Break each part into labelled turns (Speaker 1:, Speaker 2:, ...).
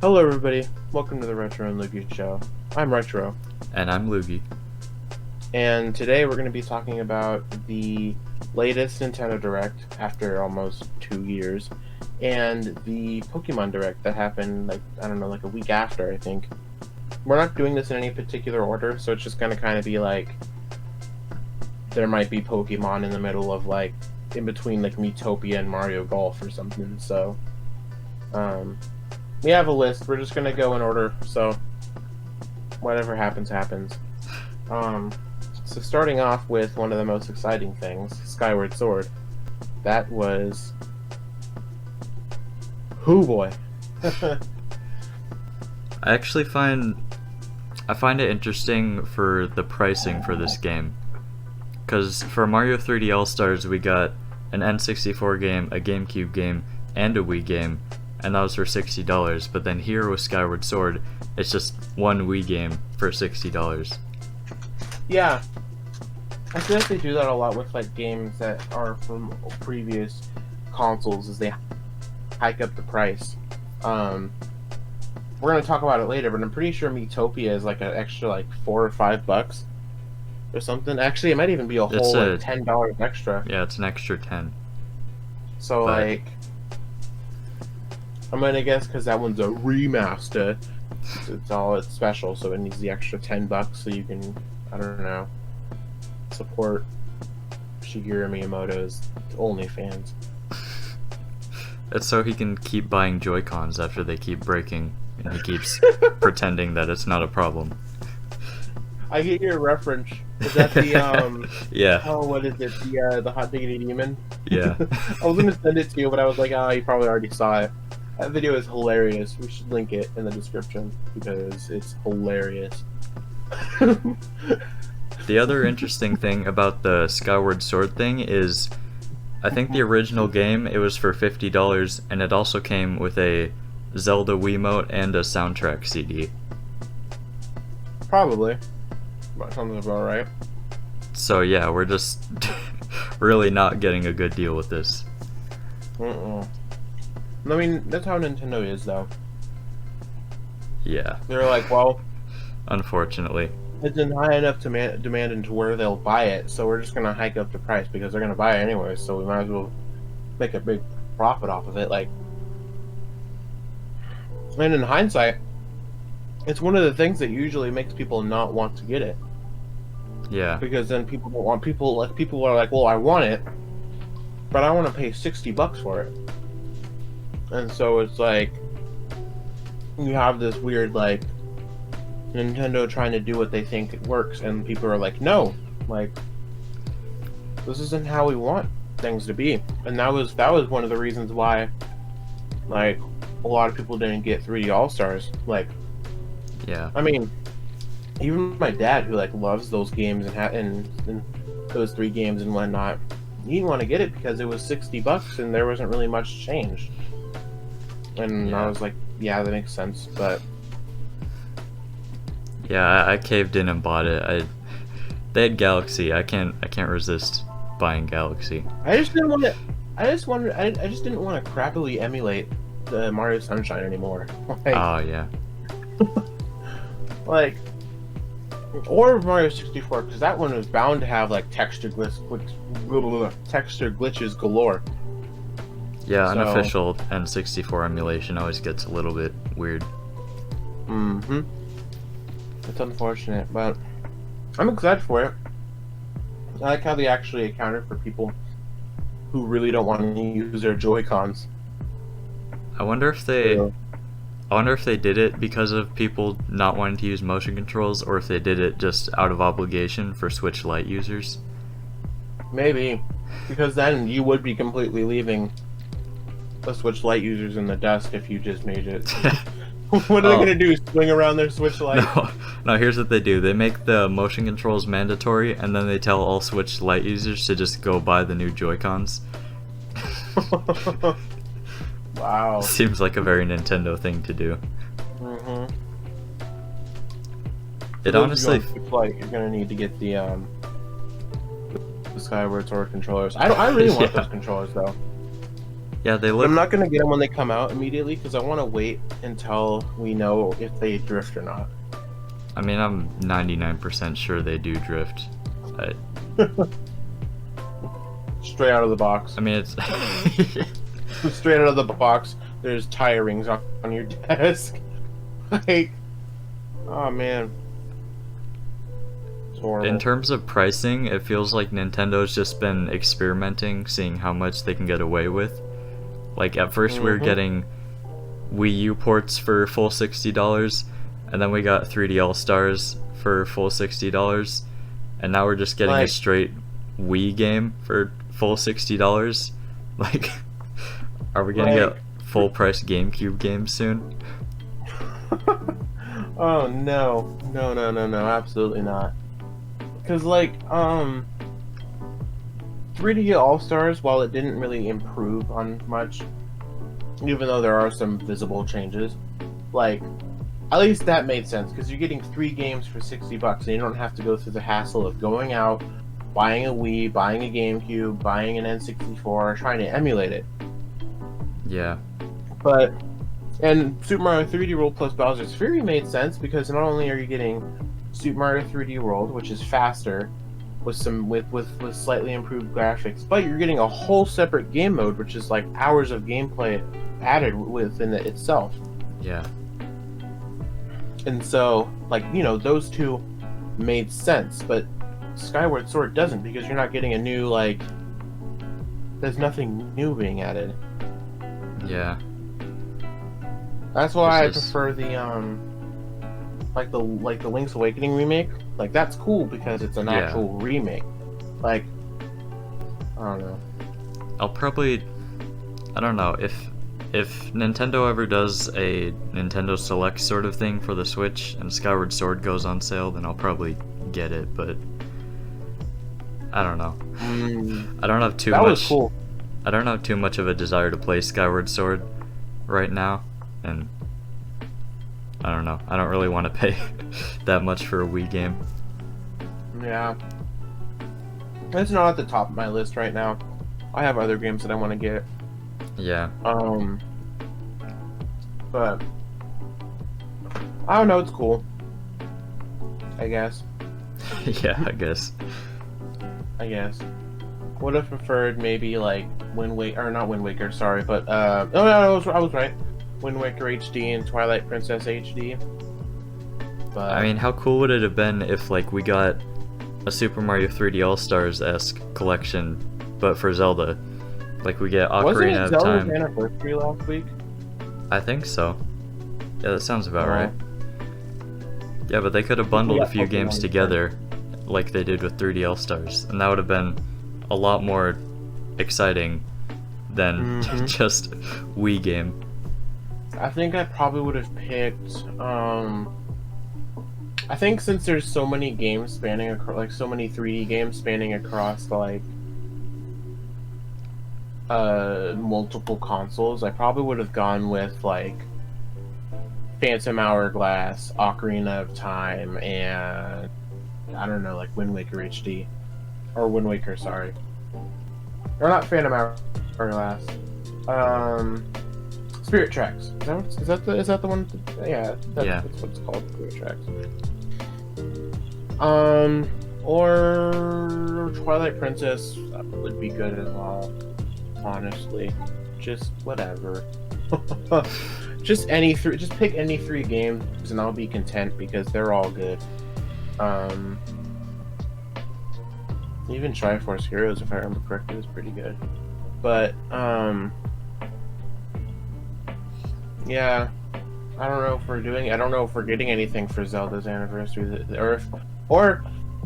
Speaker 1: Hello everybody, welcome to the Retro and Loogi show. I'm Retro.
Speaker 2: And I'm Loogi.
Speaker 1: And today we're going to be talking about the latest Nintendo Direct after almost 2 years, and the Pokemon Direct that happened, like a week after, I think. We're not doing this in any particular order, so it's just going to kind of be like, there might be Pokemon in the middle of, like, in between, like, Miitopia and Mario Golf or something, so, we have a list. We're just gonna go in order, so whatever happens, happens. So starting off with one of the most exciting things, Skyward Sword. That was... hoo boy.
Speaker 2: I find it interesting for the pricing for this game. Because for Mario 3D All-Stars we got an N64 game, a GameCube game, and a Wii game, and that was for $60, but then here with Skyward Sword, it's just one Wii game for $60.
Speaker 1: Yeah. I feel like they do that a lot with like games that are from previous consoles, as they hike up the price. We're gonna talk about it later, but I'm pretty sure Miitopia is like an extra like $4 or $5 or something. Actually, it might even be a whole like $10 extra.
Speaker 2: Yeah, it's an extra 10.
Speaker 1: So like, I'm gonna guess because that one's a remaster. It's special, so it needs the extra $10 so you can, I don't know, support Shigeru Miyamoto's OnlyFans.
Speaker 2: It's so he can keep buying Joy-Cons after they keep breaking, and he keeps pretending that it's not a problem.
Speaker 1: I get your reference. Is that the
Speaker 2: yeah.
Speaker 1: Oh, what is it? The Hot Diggity Demon?
Speaker 2: Yeah.
Speaker 1: I was gonna send it to you, but I was like, you probably already saw it. That video is hilarious. We should link it in the description because it's hilarious.
Speaker 2: The other interesting thing about the Skyward Sword thing is, I think the original game, it was for $50, and it also came with a Zelda Wiimote and a soundtrack CD.
Speaker 1: Probably. That sounds about right. So
Speaker 2: yeah, we're just really not getting a good deal with this.
Speaker 1: I mean, that's how Nintendo is, though.
Speaker 2: Yeah.
Speaker 1: They're like, well,
Speaker 2: unfortunately,
Speaker 1: it's in high enough demand into where they'll buy it, so we're just gonna hike up the price because they're gonna buy it anyway. So we might as well make a big profit off of it. Like, and in hindsight, it's one of the things that usually makes people not want to get it.
Speaker 2: Yeah.
Speaker 1: Because then people don't want people are like, well, I want it, but I want to pay $60 for it. And so it's like, you have this weird, like, Nintendo trying to do what they think it works, and people are like, no, like, this isn't how we want things to be. And that was one of the reasons why, like, a lot of people didn't get 3D All-Stars. Like,
Speaker 2: yeah.
Speaker 1: I mean, even my dad, who, like, loves those games and those 3 games and whatnot, he didn't want to get it because it was $60 and there wasn't really much change. And I was like, yeah, that makes sense, but...
Speaker 2: Yeah, I caved in and bought it. They had Galaxy. I can't resist buying Galaxy.
Speaker 1: I just didn't want to... I just didn't want to crappily emulate the Mario Sunshine anymore. Like,
Speaker 2: oh, yeah.
Speaker 1: like... Or Mario 64, because that one was bound to have, like, texture glitches galore.
Speaker 2: Yeah, unofficial N64 emulation always gets a little bit weird.
Speaker 1: Mm-hmm. It's unfortunate, but I'm excited for it. I like how they actually accounted for people who really don't want to use their Joy-Cons.
Speaker 2: I wonder if they did it because of people not wanting to use motion controls, or if they did it just out of obligation for Switch Lite users.
Speaker 1: Maybe, because then you would be completely leaving the Switch Lite users in the dust if you just made it. What are they gonna do? Swing around their Switch Lite?
Speaker 2: No, here's what they do. They make the motion controls mandatory, and then they tell all Switch Lite users to just go buy the new Joy-Cons.
Speaker 1: Wow.
Speaker 2: Seems like a very Nintendo thing to do.
Speaker 1: Mm-hmm.
Speaker 2: It honestly...
Speaker 1: You're gonna need to get the Skyward Sword controllers. I really want those controllers, though.
Speaker 2: Yeah, they
Speaker 1: But
Speaker 2: look.
Speaker 1: I'm not gonna get them when they come out immediately because I want to wait until we know if they drift or not.
Speaker 2: I mean, I'm 99% sure they do drift. I,
Speaker 1: Straight out of the box.
Speaker 2: I mean, it's.
Speaker 1: Straight out of the box. There's tire rings on your desk. Like, oh man. It's horrible.
Speaker 2: In terms of pricing, it feels like Nintendo's just been experimenting, seeing how much they can get away with. Like, at first we were getting Wii U ports for full $60, and then we got 3D All-Stars for full $60, and now we're just getting a
Speaker 1: Like-
Speaker 2: straight Wii game for full $60. Like, are we gonna get full price GameCube games soon?
Speaker 1: Oh no. No, absolutely not. Cause like, 3D All-Stars, while it didn't really improve on much, even though there are some visible changes, like, at least that made sense, because you're getting 3 games for $60 and you don't have to go through the hassle of going out, buying a Wii, buying a GameCube, buying an N64, trying to emulate it.
Speaker 2: Yeah.
Speaker 1: But, and Super Mario 3D World plus Bowser's Fury made sense, because not only are you getting Super Mario 3D World, which is faster, with slightly improved graphics, but you're getting a whole separate game mode, which is like hours of gameplay added within it itself.
Speaker 2: Yeah.
Speaker 1: And so, like, you know, those two made sense, but Skyward Sword doesn't, because you're not getting a new, like, there's nothing new being added.
Speaker 2: Yeah.
Speaker 1: That's why I
Speaker 2: This is-
Speaker 1: prefer the like the Link's Awakening remake. Like, that's cool because it's an
Speaker 2: Yeah.
Speaker 1: actual remake. Like, I don't know.
Speaker 2: I'll probably, I don't know, if Nintendo ever does a Nintendo Select sort of thing for the Switch and Skyward Sword goes on sale, then I'll probably get it, but I don't know. I don't have too
Speaker 1: That
Speaker 2: much
Speaker 1: was cool.
Speaker 2: I don't have too much of a desire to play Skyward Sword right now, and I don't know. I don't really want to pay that much for a Wii game.
Speaker 1: Yeah. It's not at the top of my list right now. I have other games that I want to get.
Speaker 2: Yeah.
Speaker 1: But I don't know, it's cool. I guess.
Speaker 2: Yeah, I guess.
Speaker 1: Would have preferred maybe like Wind Waker, or not Wind Waker, sorry, but oh no, I was right. Wind Waker HD and Twilight Princess HD. But
Speaker 2: I mean, how cool would it have been if, like, we got a Super Mario 3D All-Stars-esque collection, but for Zelda? Like, we get
Speaker 1: wasn't
Speaker 2: Ocarina
Speaker 1: it
Speaker 2: of
Speaker 1: Zelda's
Speaker 2: Time.
Speaker 1: anniversary last week?
Speaker 2: I think so. Yeah, that sounds about
Speaker 1: Oh.
Speaker 2: right. Yeah, but they could have bundled
Speaker 1: Yeah,
Speaker 2: a few
Speaker 1: Pokemon
Speaker 2: games together, like they did with 3D All-Stars, and that would have been a lot more exciting than just Wii game.
Speaker 1: I think I probably would have picked. I think since there's so many games spanning across, like so many 3D games spanning across like multiple consoles, I probably would have gone with like Phantom Hourglass, Ocarina of Time, and I don't know, like Wind Waker HD, or Wind Waker, sorry, or not Phantom Hourglass. Spirit Tracks. Is that the one? Yeah,
Speaker 2: Yeah.
Speaker 1: That's what it's called. Spirit Tracks. Or Twilight Princess would be good as well. Honestly, just whatever. Just pick any 3 games, and I'll be content because they're all good. Even Triforce Heroes, if I remember correctly, was pretty good. But yeah, I don't know if we're getting anything for Zelda's anniversary, or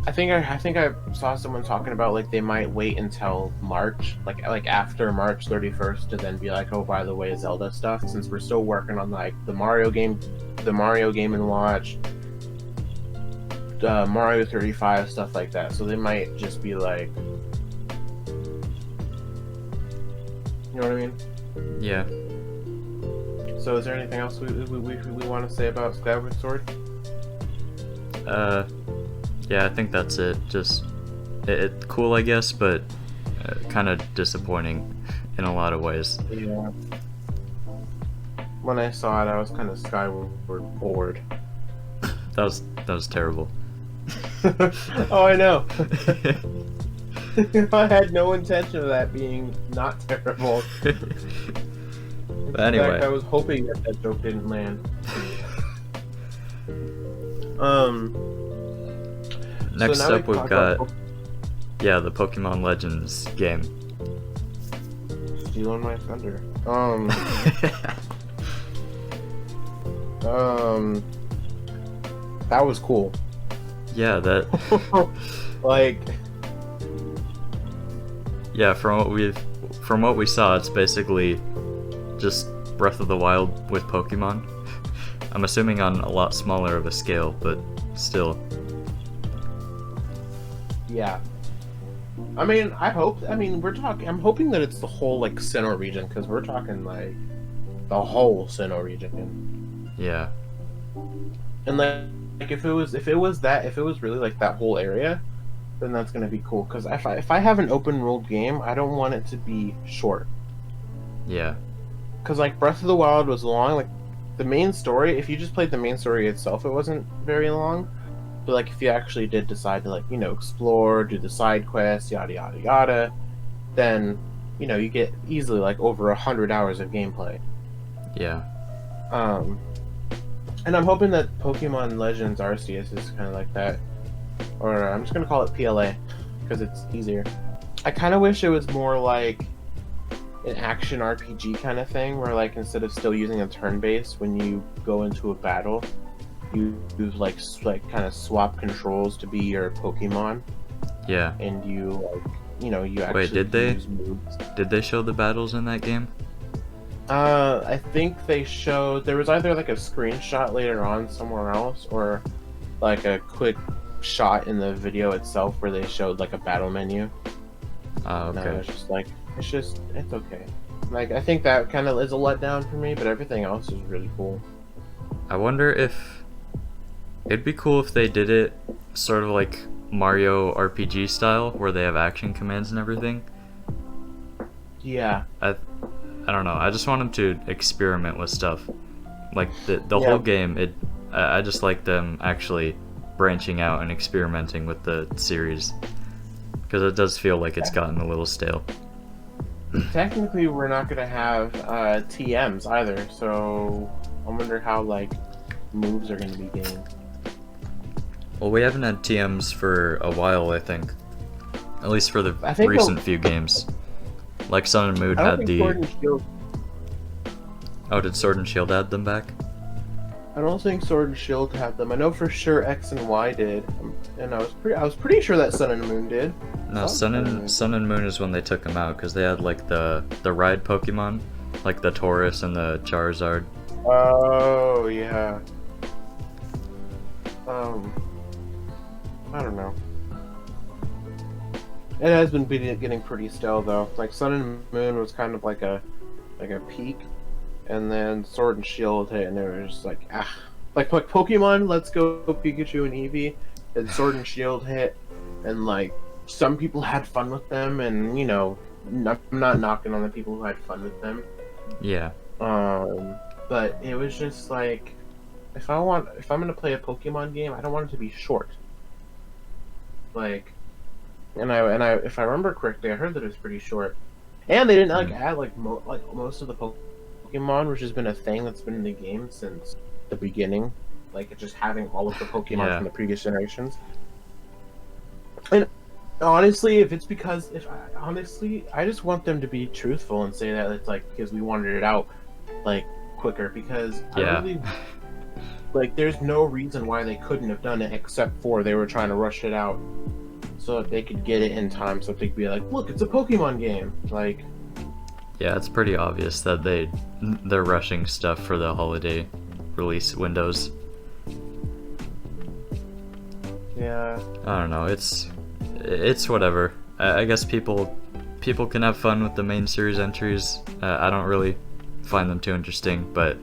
Speaker 1: I think I saw someone talking about like they might wait until March, like after March 31st, to then be like, oh, by the way, Zelda stuff, since we're still working on like the Mario Game and Watch, Mario 35, stuff like that. So they might just be like, you know what I mean?
Speaker 2: Yeah.
Speaker 1: So is there anything else we want to say about Skyward Sword?
Speaker 2: Yeah, I think that's it. Just, it's cool, I guess, but kind of disappointing in a lot of ways.
Speaker 1: Yeah. When I saw it, I was kind of Skyward bored.
Speaker 2: That was terrible.
Speaker 1: Oh, I know. I had no intention of that being not terrible.
Speaker 2: But anyway,
Speaker 1: in fact, I was hoping that joke didn't land.
Speaker 2: Next
Speaker 1: so
Speaker 2: up we've got the Pokemon Legends game.
Speaker 1: Stealing my thunder. That was cool.
Speaker 2: Yeah, that.
Speaker 1: Like.
Speaker 2: Yeah, from what we saw, it's basically just Breath of the Wild with Pokemon. I'm assuming on a lot smaller of a scale, but still.
Speaker 1: Yeah. I mean, I'm hoping that it's the whole, like, Sinnoh region, because we're talking, like, the whole Sinnoh region.
Speaker 2: Yeah.
Speaker 1: And, like if it was really, like, that whole area, then that's gonna be cool, because if I have an open world game, I don't want it to be short.
Speaker 2: Yeah.
Speaker 1: Because, like, Breath of the Wild was long, like, the main story, if you just played the main story itself, it wasn't very long. But, like, if you actually did decide to, like, you know, explore, do the side quests, yada yada yada, then, you know, you get easily, like, over 100 hours of gameplay.
Speaker 2: Yeah.
Speaker 1: And I'm hoping that Pokemon Legends Arceus is kind of like that. Or I'm just gonna call it PLA, because it's easier. I kind of wish it was more like an action RPG kind of thing, where, like, instead of still using a turn base when you go into a battle, you like kind of swap controls to be your Pokemon.
Speaker 2: Yeah.
Speaker 1: And you, like, you know, you actually use moves.
Speaker 2: Did they show the battles in that game?
Speaker 1: I think they showed, there was either like a screenshot later on somewhere else, or like a quick shot in the video itself where they showed like a battle menu.
Speaker 2: Oh, okay.
Speaker 1: And I was just like, it's okay. Like, I think that kind of is a letdown for me, but everything else is really cool.
Speaker 2: I wonder if it'd be cool if they did it sort of like Mario RPG style, where they have action commands and everything.
Speaker 1: Yeah.
Speaker 2: I don't know. I just want them to experiment with stuff. Like the whole game. I just like them actually branching out and experimenting with the series, because it does feel like it's gotten a little stale.
Speaker 1: Technically, we're not gonna have TMs either, so I wonder how, like, moves are gonna be gained.
Speaker 2: Well, we haven't had TMs for a while, I think. At least for the recent few games. Like Sun and Moon had the...
Speaker 1: Sword and Shield...
Speaker 2: Oh, did Sword and Shield add them back?
Speaker 1: I don't think Sword and Shield had them. I know for sure X and Y did, and I was pretty sure that Sun and Moon did.
Speaker 2: No, Sun and Moon is when they took them out, because they had like the ride Pokemon, like the Tauros and the Charizard.
Speaker 1: Oh yeah. I don't know. It has been getting pretty stale though. Like Sun and Moon was kind of like a peak, and then Sword and Shield hit, and it was just like like Pokemon Let's Go Pikachu and Eevee, and Sword and Shield hit, and like some people had fun with them, and you know, I'm not knocking on the people who had fun with them.
Speaker 2: Yeah.
Speaker 1: But it was just like, if I'm gonna play a Pokemon game, I don't want it to be short. Like, and I if I remember correctly, I heard that it was pretty short, and they didn't like add like most of the Pokemon, which has been a thing that's been in the game since the beginning, like just having all of the Pokemon from the previous generations. And honestly, I just want them to be truthful and say that it's like because we wanted it out like quicker, because I really, like, there's no reason why they couldn't have done it except for they were trying to rush it out so that they could get it in time, so they could be like, look, it's a Pokemon game. Like,
Speaker 2: yeah, it's pretty obvious that they're rushing stuff for the holiday release windows.
Speaker 1: Yeah.
Speaker 2: I don't know. It's whatever. I guess people can have fun with the main series entries. I don't really find them too interesting, but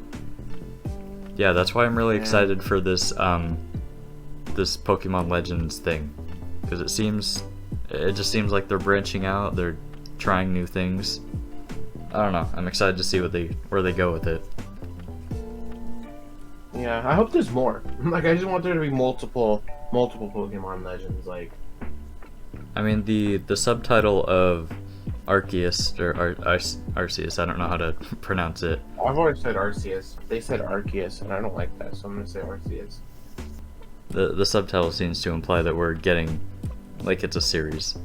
Speaker 2: yeah, that's why I'm really excited for this this Pokemon Legends thing, because it just seems like they're branching out, they're trying new things, I don't know. I'm excited to see where they go with it.
Speaker 1: Yeah, I hope there's more. Like, I just want there to be multiple Pokemon Legends. Like,
Speaker 2: I mean, the subtitle of Arceus or Arceus, I don't know how to pronounce it.
Speaker 1: I've always said Arceus. They said Arceus, and I don't like that, so I'm gonna say Arceus.
Speaker 2: The subtitle seems to imply that we're getting, like, it's a series.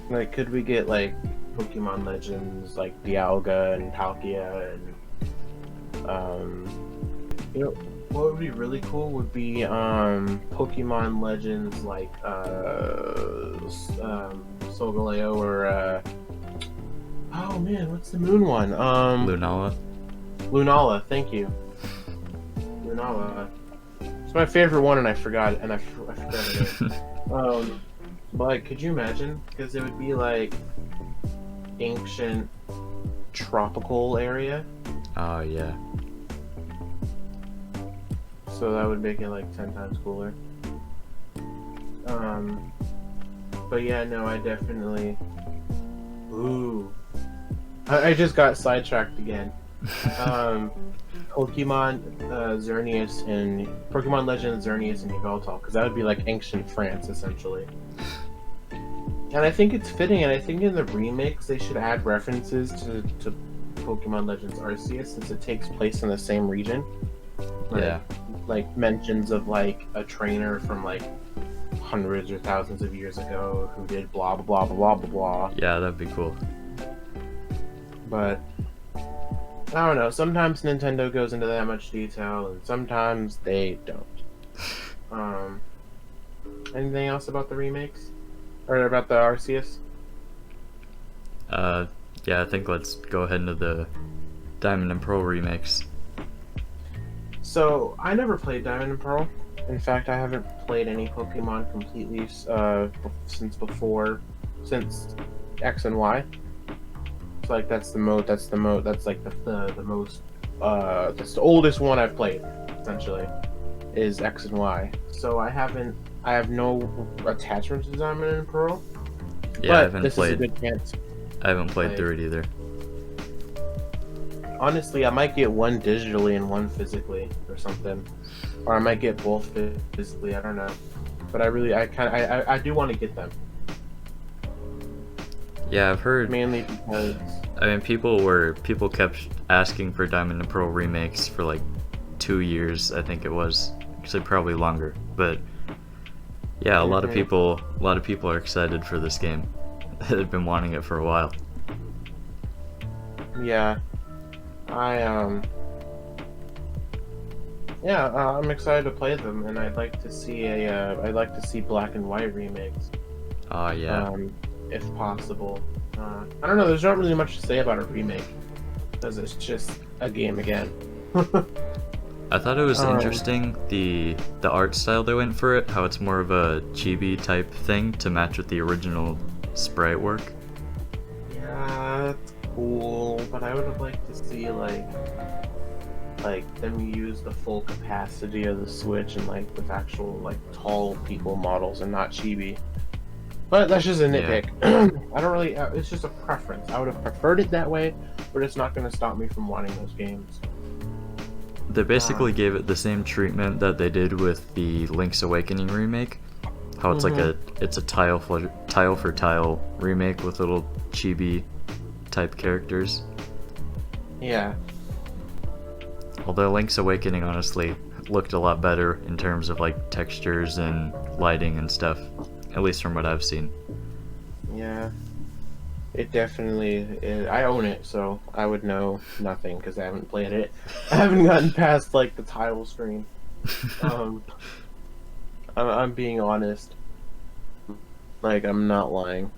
Speaker 1: Like, could we get like Pokemon Legends like Dialga and Palkia and you know what would be really cool would be Pokemon Legends like Solgaleo or oh man, what's the moon one?
Speaker 2: Lunala.
Speaker 1: Lunala, thank you. Lunala. It's my favorite one, and I forgot it. I forgot it. But like, could you imagine? Because it would be like ancient tropical area.
Speaker 2: Oh yeah.
Speaker 1: So that would make it like 10 times cooler. But yeah, no, I definitely. Ooh. I just got sidetracked again. Pokemon Xerneas and Pokemon Legends Xerneas and Yveltal, because that would be like ancient France essentially. And I think it's fitting, and I think in the remakes they should add references to Pokemon Legends Arceus since it takes place in the same region. Like,
Speaker 2: Yeah.
Speaker 1: Like mentions of like a trainer from like hundreds or thousands of years ago who did blah blah blah blah blah blah.
Speaker 2: Yeah, that'd be cool.
Speaker 1: But I don't know. Sometimes Nintendo goes into that much detail, and sometimes they don't. Anything else about the remakes, or about the Arceus?
Speaker 2: Yeah, I think let's go ahead into the Diamond and Pearl remakes.
Speaker 1: So I never played Diamond and Pearl. In fact, I haven't played any Pokemon completely since X and Y. It's like that's the oldest one I've played, essentially, is X and Y. So I have no attachment to Diamond and Pearl.
Speaker 2: Yeah,
Speaker 1: but
Speaker 2: I haven't
Speaker 1: this
Speaker 2: played.
Speaker 1: is a good chance.
Speaker 2: I haven't played through it either.
Speaker 1: Honestly, I might get one digitally and one physically or something, or I might get both physically. I don't know, but I do want to get them.
Speaker 2: Yeah, I've heard.
Speaker 1: Mainly because
Speaker 2: I mean, people kept asking for Diamond and Pearl remakes for like 2 years. I think it was actually probably longer, but yeah, a lot of people are excited for this game. They've been wanting it for a while.
Speaker 1: yeah, I'm excited to play them, and I'd like to see Black and White remakes.
Speaker 2: Oh yeah.
Speaker 1: If possible. I don't know. There's not really much to say about a remake because it's just a game again.
Speaker 2: I thought it was interesting the art style they went for it. How it's more of a chibi type thing to match with the original sprite work.
Speaker 1: Yeah, that's cool, but I would have liked to see like them use the full capacity of the Switch and like with actual like tall people models and not chibi. But that's just a nitpick. Yeah. I don't really. It's just a preference. I would have preferred it that way, but it's not going to stop me from wanting those games.
Speaker 2: They basically gave it the same treatment that they did with the Link's Awakening remake. How it's like it's a tile for tile remake with little chibi type characters.
Speaker 1: Yeah.
Speaker 2: Although Link's Awakening honestly looked a lot better in terms of like textures and lighting and stuff. At least from what I've seen.
Speaker 1: Yeah, it definitely is. I own it, so I would know nothing because I haven't played it. I haven't gotten past like the title screen. I'm being honest. Like, I'm not lying.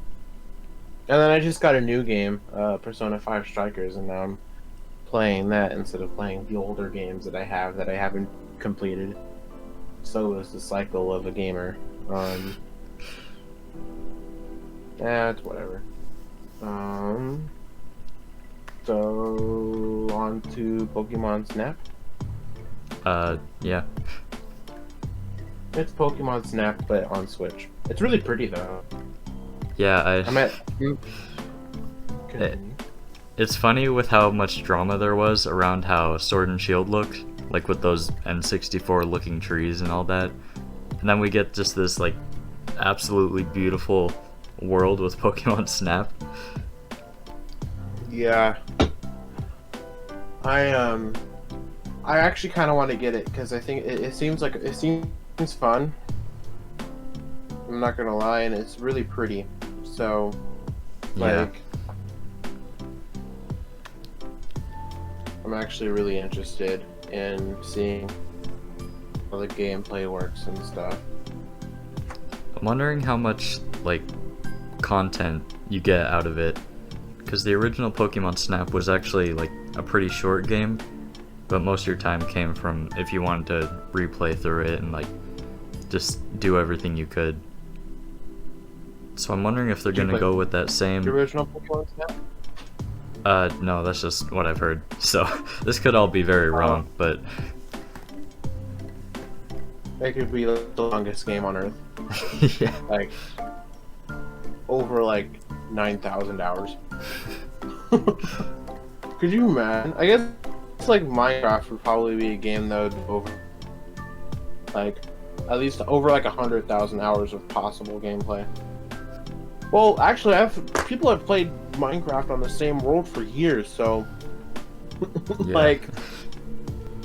Speaker 1: And then I just got a new game, Persona 5 Strikers, and now I'm playing that instead of playing the older games that I haven't completed. So is the cycle of a gamer. It's whatever. So on to Pokemon Snap.
Speaker 2: Yeah.
Speaker 1: It's Pokemon Snap, but on Switch. It's really pretty though.
Speaker 2: Yeah,
Speaker 1: I'm at.
Speaker 2: It's funny with how much drama there was around how Sword and Shield looked, like with those N64 looking trees and all that. And then we get just this like absolutely beautiful world with Pokemon Snap.
Speaker 1: Yeah. I actually kind of want to get it because I think it seems fun. I'm not gonna lie, and it's really pretty. So, like, I'm actually really interested in seeing how the gameplay works and stuff.
Speaker 2: I'm wondering how much like content you get out of it, because the original Pokemon Snap was actually like a pretty short game, but most of your time came from if you wanted to replay through it and like just do everything you could. So I'm wondering if they're gonna go with that same.
Speaker 1: The original Pokemon Snap?
Speaker 2: No, that's just what I've heard. So this could all be very wrong, but
Speaker 1: it could be like the longest game on Earth.
Speaker 2: yeah.
Speaker 1: Like over like 9,000 hours. Could you imagine? I guess it's like Minecraft would probably be a game that would over like at least over like 100,000 hours of possible gameplay. Well, actually, people have played Minecraft on the same world for years, so like,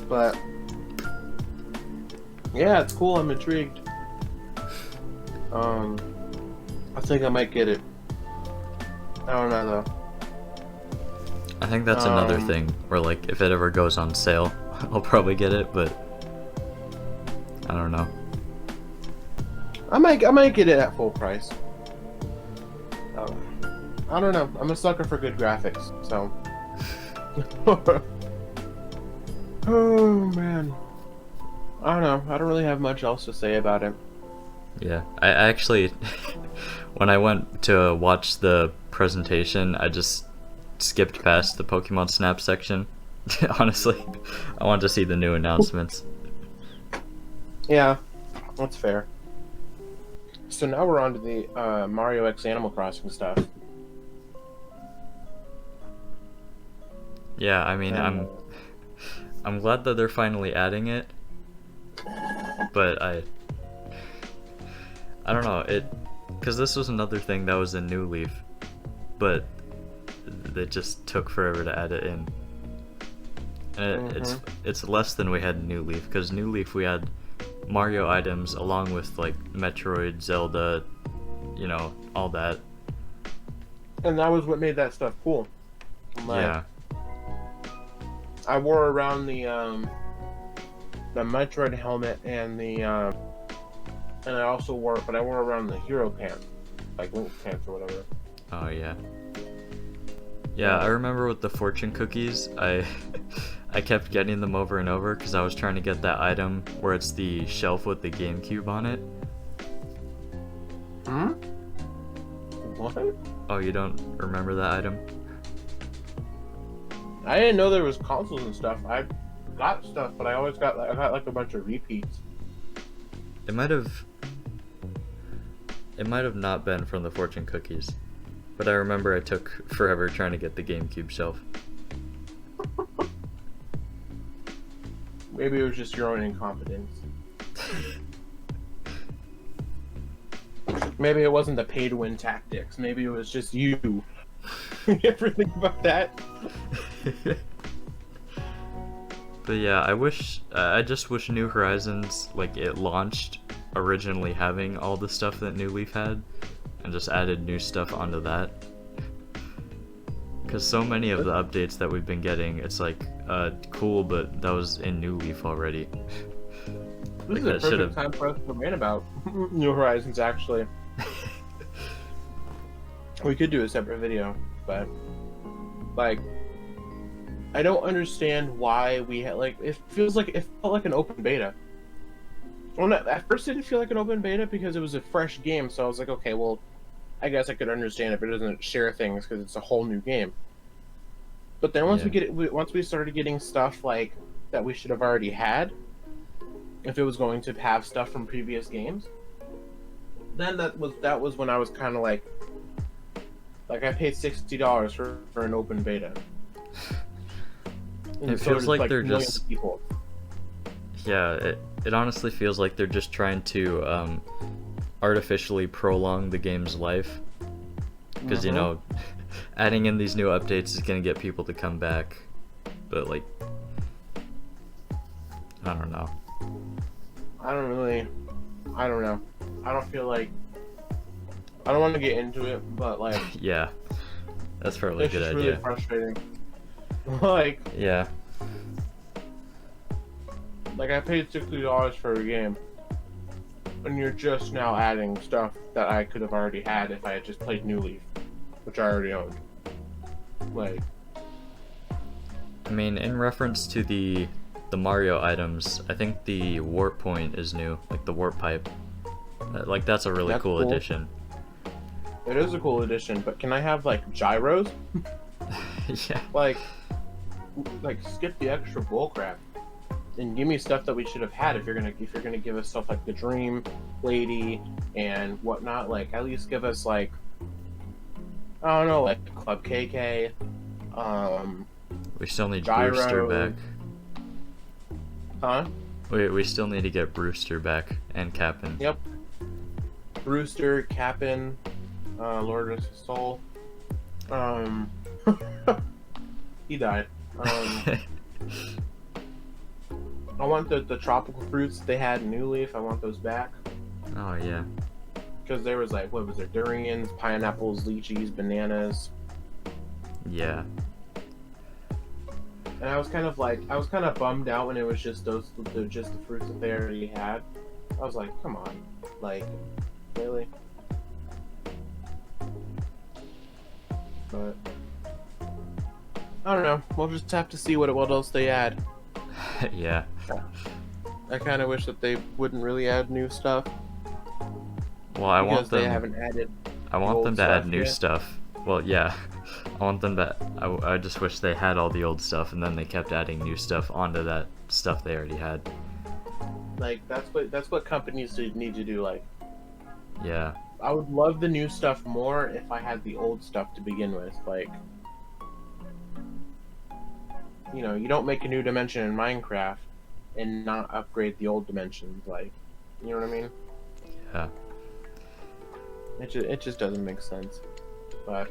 Speaker 1: but yeah, it's cool. I'm intrigued. I think I might get it. I don't know though.
Speaker 2: I think that's another thing where like if it ever goes on sale, I'll probably get it, but I don't know.
Speaker 1: I might get it at full price. I don't know. I'm a sucker for good graphics, so. Oh man. I don't know. I don't really have much else to say about it.
Speaker 2: Yeah, I actually, when I went to watch the presentation, I just skipped past the Pokemon Snap section. Honestly, I wanted to see the new announcements.
Speaker 1: Yeah, that's fair. So now we're on to the Mario X Animal Crossing stuff.
Speaker 2: Yeah, I mean, I'm glad that they're finally adding it, but I don't know, because this was another thing that was in New Leaf, but it just took forever to add it in. And it's less than we had in New Leaf, because New Leaf we had Mario items along with like Metroid, Zelda, you know, all that.
Speaker 1: And that was what made that stuff cool. Like,
Speaker 2: yeah.
Speaker 1: I wore around the Metroid helmet and and I also wore around the hero pants, like Link pants or whatever.
Speaker 2: Oh yeah. Yeah, I remember with the fortune cookies, I kept getting them over and over because I was trying to get that item where it's the shelf with the GameCube on it.
Speaker 1: Hmm? What?
Speaker 2: Oh, you don't remember that item?
Speaker 1: I didn't know there was consoles and stuff. I got stuff, but I got like a bunch of repeats.
Speaker 2: It might have not been from the fortune cookies, but I remember I took forever trying to get the GameCube shelf.
Speaker 1: Maybe it was just your own incompetence. Maybe it wasn't the pay-to-win tactics. Maybe it was just you. You ever think about that?
Speaker 2: But yeah, I just wish New Horizons, like, it launched originally having all the stuff that New Leaf had, and just added new stuff onto that. Because so many of the updates that we've been getting, it's like, cool, but that was in New Leaf already.
Speaker 1: This is a perfect time for us to rant about New Horizons, actually. We could do a separate video, but like, I don't understand why we had it felt like an open beta. Well, at first it didn't feel like an open beta because it was a fresh game, so I was like, okay, well, I guess I could understand if it doesn't share things because it's a whole new game. But then once we started getting stuff like that we should have already had, if it was going to have stuff from previous games, then that was when I was kind of like, Like I paid $60 for an open beta. And
Speaker 2: It
Speaker 1: so
Speaker 2: feels
Speaker 1: did,
Speaker 2: like they're
Speaker 1: millions
Speaker 2: just
Speaker 1: of people.
Speaker 2: yeah. It honestly feels like they're just trying to artificially prolong the game's life, because you know, adding in these new updates is gonna get people to come back, but like, I don't know.
Speaker 1: I don't know. I don't feel like I don't want to get into it, but like
Speaker 2: Yeah, that's probably a
Speaker 1: it's
Speaker 2: good
Speaker 1: just
Speaker 2: idea.
Speaker 1: really frustrating. like
Speaker 2: Yeah,
Speaker 1: I paid $60 for a game, and you're just now adding stuff that I could have already had if I had just played New Leaf, which I already owned. Like,
Speaker 2: I mean, in reference to the Mario items, I think the warp point is new, like the warp pipe. Like that's a really
Speaker 1: That's
Speaker 2: cool
Speaker 1: cool.
Speaker 2: addition.
Speaker 1: it is a cool addition, but can I have like gyros?
Speaker 2: Yeah.
Speaker 1: Like skip the extra bullcrap and give me stuff that we should have had. If you're gonna give us stuff like the Dream Lady and whatnot, like at least give us like, I don't know, like Club KK.
Speaker 2: We still need
Speaker 1: Gyro.
Speaker 2: Brewster back.
Speaker 1: Huh?
Speaker 2: We still need to get Brewster back and Cap'n.
Speaker 1: Yep. Brewster, Cap'n, Lord of his soul. He died. I want the tropical fruits they had in New Leaf. I want those back.
Speaker 2: Oh yeah.
Speaker 1: Because there was like, what was there? Durians, pineapples, lychees, bananas.
Speaker 2: Yeah.
Speaker 1: And I was kind of bummed out when it was just the fruits that they already had. I was like, come on, like, really? But I don't know. We'll just have to see what else they add.
Speaker 2: Yeah.
Speaker 1: I kind of wish that they wouldn't really add new stuff.
Speaker 2: Well, I want
Speaker 1: they
Speaker 2: them.
Speaker 1: haven't added.
Speaker 2: I want them to
Speaker 1: old
Speaker 2: add
Speaker 1: stuff
Speaker 2: new
Speaker 1: yet.
Speaker 2: stuff. Well, yeah. I want them to. I just wish they had all the old stuff and then they kept adding new stuff onto that stuff they already had.
Speaker 1: Like that's what companies need to do. Like,
Speaker 2: Yeah.
Speaker 1: I would love the new stuff more if I had the old stuff to begin with. Like, you know, you don't make a new dimension in Minecraft and not upgrade the old dimensions. Like, you know what I mean?
Speaker 2: Yeah.
Speaker 1: It just doesn't make sense. But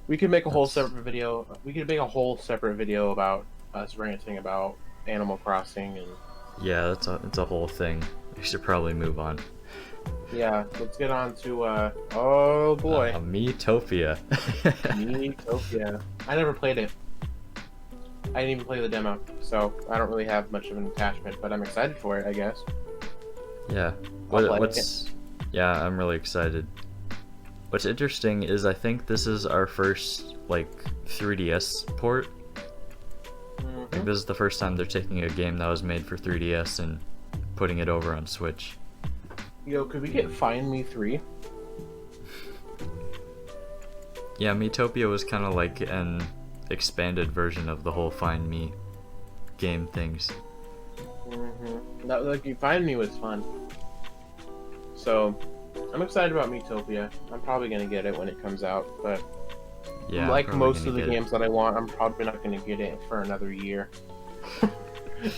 Speaker 1: we could make a whole separate video. We could make a whole separate video about us ranting about Animal Crossing and
Speaker 2: Yeah, it's a whole thing. We should probably move on.
Speaker 1: yeah. Let's get on to oh boy,
Speaker 2: Miitopia.
Speaker 1: Miitopia. I never played it. I didn't even play the demo, so I don't really have much of an attachment. But I'm excited for it, I guess.
Speaker 2: Yeah. Yeah, I'm really excited. What's interesting is I think this is our first like 3DS port. I think this is the first time they're taking a game that was made for 3DS and putting it over on Switch.
Speaker 1: Yo, could we get Find Me 3?
Speaker 2: Yeah, Miitopia was kind of like an expanded version of the whole Find Me game things.
Speaker 1: That, like, Find Me was fun. So, I'm excited about Miitopia. I'm probably gonna get it when it comes out, but
Speaker 2: Yeah,
Speaker 1: like
Speaker 2: I'm probably
Speaker 1: most
Speaker 2: gonna
Speaker 1: of the
Speaker 2: get it.
Speaker 1: games that I want, I'm probably not gonna get it for another year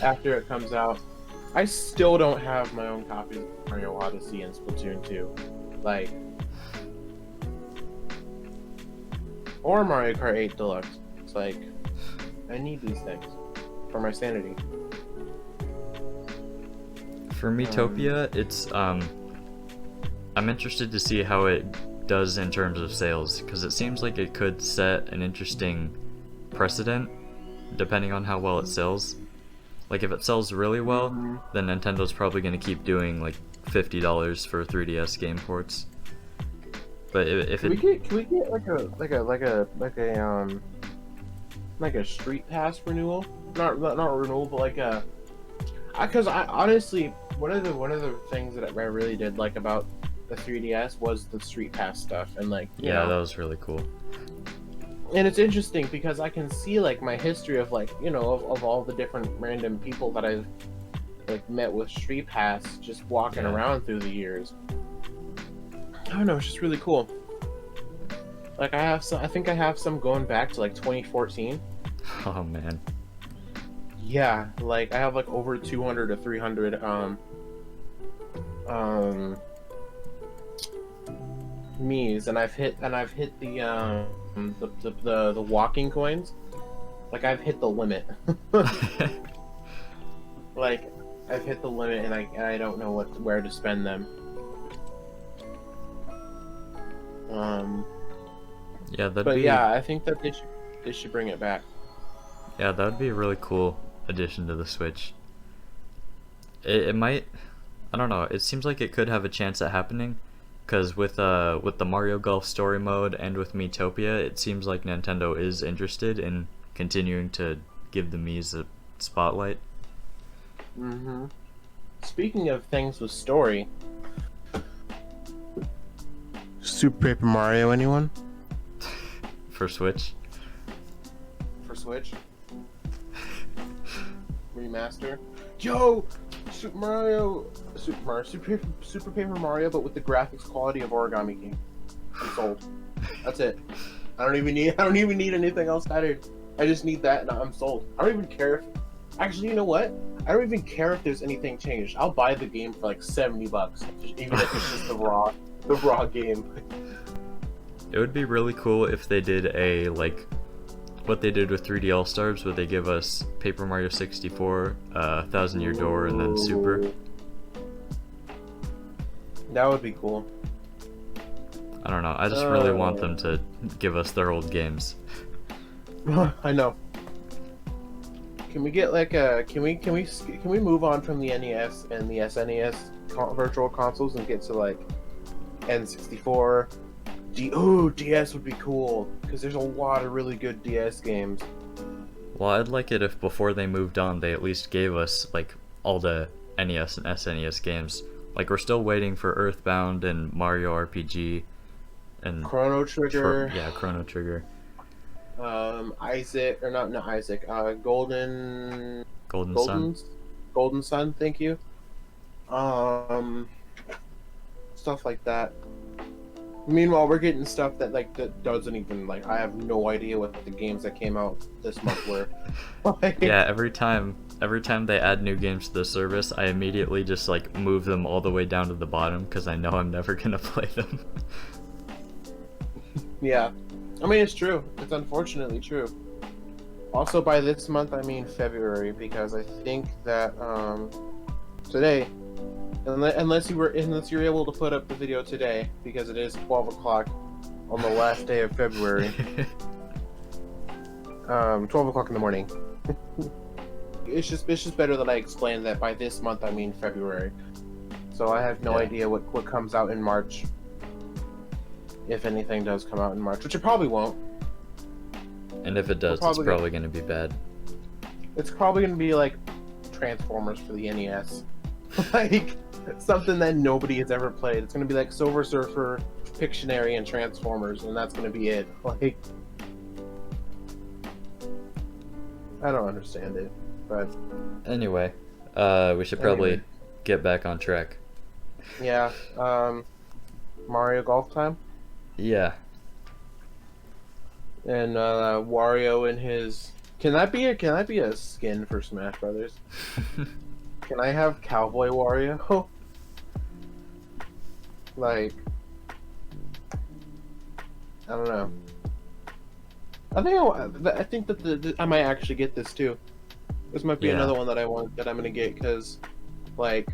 Speaker 1: after it comes out. I still don't have my own copies of Mario Odyssey and Splatoon 2. Like, or Mario Kart 8 Deluxe. It's like, I need these things for my sanity.
Speaker 2: For Miitopia, it's I'm interested to see how it does in terms of sales, because it seems like it could set an interesting precedent depending on how well it sells. Like if it sells really well, then Nintendo's probably going to keep doing like $50 for 3DS game ports. But if
Speaker 1: Can
Speaker 2: it
Speaker 1: we get like a Street Pass renewal? Not renewal, but like a. Because I honestly, one of the things that I really did like about the 3DS was the Street Pass stuff, and like you
Speaker 2: yeah,
Speaker 1: know,
Speaker 2: that was really cool.
Speaker 1: and it's interesting because I can see like my history of like, you know, of all the different random people that I've like met with Street Pass just walking around through the years. I don't know, it's just really cool. Like I have some. I think I have some going back to like 2014.
Speaker 2: Oh man.
Speaker 1: Yeah, like I have like over 200 or 300 Miis, and I've hit the walking coins. Like I've hit the limit. Like I've hit the limit, and I don't know where to spend them.
Speaker 2: Yeah, that'd
Speaker 1: but
Speaker 2: be.
Speaker 1: yeah, I think that they should bring it back.
Speaker 2: Yeah, that would be a really cool addition to the Switch. It might. I don't know. It seems like it could have a chance at happening, because with the Mario Golf story mode and with Miitopia, it seems like Nintendo is interested in continuing to give the Miis a spotlight.
Speaker 1: Mm-hmm. Speaking of things with story, Super Paper Mario, anyone?
Speaker 2: For Switch?
Speaker 1: For Switch? Remaster? Yo! Super Paper Mario, but with the graphics quality of Origami King. I'm sold. That's it. I don't even need anything else added. I just need that, and I'm sold. I don't even care if. Actually, you know what? I don't even care if there's anything changed. I'll buy the game for like $70, even if it's just the raw game.
Speaker 2: It would be really cool if they did a like what they did with 3D All Stars, where they give us Paper Mario 64, 1000 Year Door, and then Super.
Speaker 1: That would be cool.
Speaker 2: I don't know. I just really want them to give us their old games.
Speaker 1: I know. Can we get like a can we move on from the NES and the SNES virtual consoles and get to like N64? DS would be cool because there's a lot of really good DS games.
Speaker 2: Well, I'd like it if before they moved on, they at least gave us like all the NES and SNES games. Like we're still waiting for Earthbound and Mario RPG and
Speaker 1: Chrono Trigger.
Speaker 2: Chrono Trigger.
Speaker 1: Isaac or not Isaac. Golden
Speaker 2: Sun.
Speaker 1: Golden Sun. Thank you. Stuff like that. Meanwhile, we're getting stuff that doesn't even like. I have no idea what the games that came out this month were.
Speaker 2: Yeah, every time they add new games to the service, I immediately just like move them all the way down to the bottom because I know I'm never gonna play them.
Speaker 1: Yeah, I mean it's true. It's unfortunately true. Also, by this month I mean February, because I think that today. Unless you're able to put up the video today, because it is 12 o'clock on the last day of February. 12 o'clock in the morning. It's just better that I explain that by this month I mean February. So I have no idea what comes out in March. If anything does come out in March, which it probably won't.
Speaker 2: And if it does, it's probably going to be bad. It's
Speaker 1: probably going to be like Transformers for the NES. Like something that nobody has ever played. It's gonna be like Silver Surfer, Pictionary, and Transformers, and that's gonna be it. Like, I don't understand it, but
Speaker 2: anyway, we should probably get back on track.
Speaker 1: Yeah. Mario Golf time.
Speaker 2: Yeah.
Speaker 1: And Wario and his. Can that be a skin for Smash Brothers? Can I have Cowboy Wario? Like, I don't know. I think that I might actually get this too. This might be another one that I'm gonna get because, like,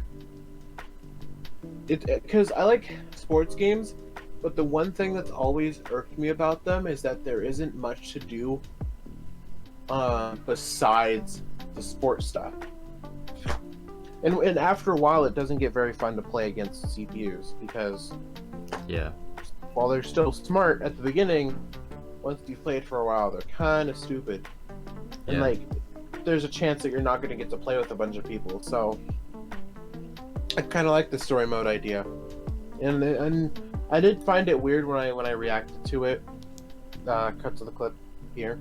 Speaker 1: because I like sports games, but the one thing that's always irked me about them is that there isn't much to do, besides the sports stuff. And after a while, it doesn't get very fun to play against CPUs because, while they're still smart at the beginning, once you've played for a while, they're kind of stupid. And like, there's a chance that you're not going to get to play with a bunch of people. So, I kind of like the story mode idea, and I did find it weird when I reacted to it. Cut to the clip here.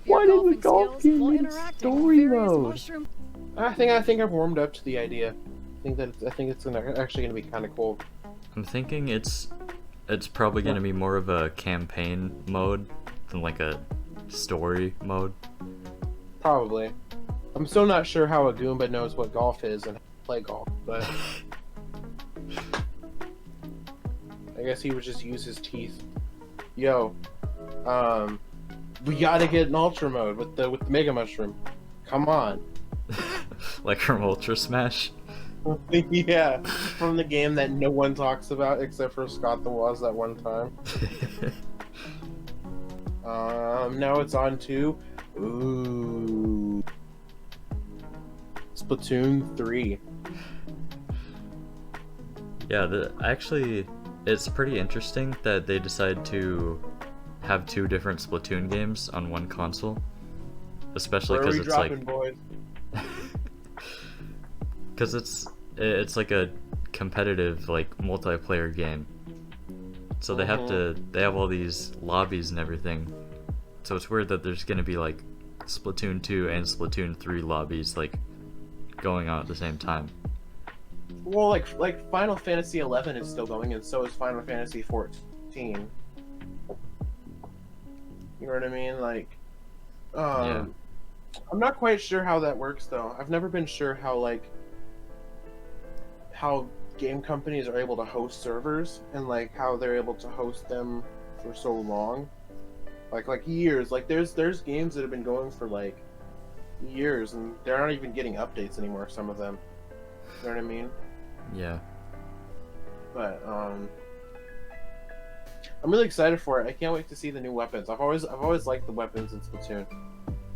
Speaker 1: Why does the golf game need story mode? I think I've warmed up to the idea. I think it's actually gonna be kind of cool.
Speaker 2: I'm thinking it's it's probably going to be more of a campaign mode than like a story mode.
Speaker 1: Probably. I'm still not sure how a Goomba knows what golf is and how to play golf, but I guess he would just use his teeth. Yo, we gotta get an Ultra mode with the Mega Mushroom. Come on.
Speaker 2: Like from Ultra Smash.
Speaker 1: Yeah, from the game that no one talks about except for Scott the Woz that one time. Now it's on to Splatoon 3.
Speaker 2: Yeah, actually, it's pretty interesting that they decide to have 2 different Splatoon games on one console, especially because it's like,
Speaker 1: boys?
Speaker 2: because it's like a competitive like multiplayer game, so they have all these lobbies and everything. So it's weird that there's gonna be like Splatoon 2 and Splatoon 3 lobbies like going on at the same time.
Speaker 1: Well, like Final Fantasy 11 is still going, and so is Final Fantasy 14. You know what I mean? Like,
Speaker 2: Yeah.
Speaker 1: I'm not quite sure how that works though. I've never been sure how game companies are able to host servers and like how they're able to host them for so long, like years. Like there's games that have been going for like years and they're not even getting updates anymore. Some of them. You know what I mean?
Speaker 2: Yeah.
Speaker 1: But I'm really excited for it. I can't wait to see the new weapons. I've always liked the weapons in Splatoon.